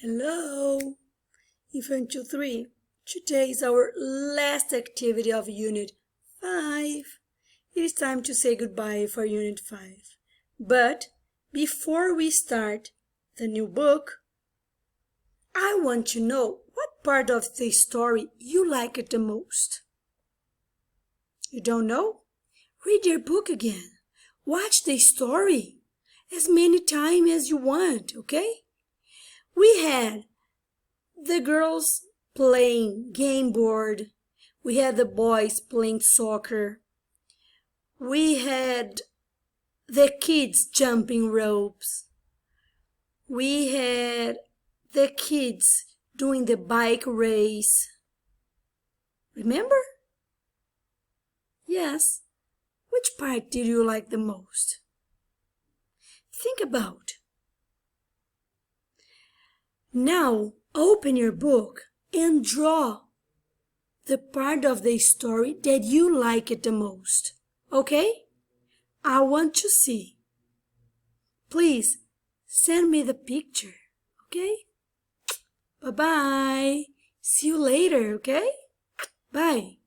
Hello, Infant 3. Today is our last activity of Unit 5. It is time to say goodbye for Unit 5. But before we start the new book, I want to know what part of the story you like it the most. You don't know? Read your book again. Watch the story as many times as you want, okay? We had the girls playing game board. We had the boys playing soccer. We had the kids jumping ropes. We had the kids doing the bike race. Remember? Yes. Which part did you like the most? Think about. Now, open your book and draw the part of the story that you like it the most. Okay? I want to see. Please send me the picture. Okay? Bye-bye. See you later, okay? Bye.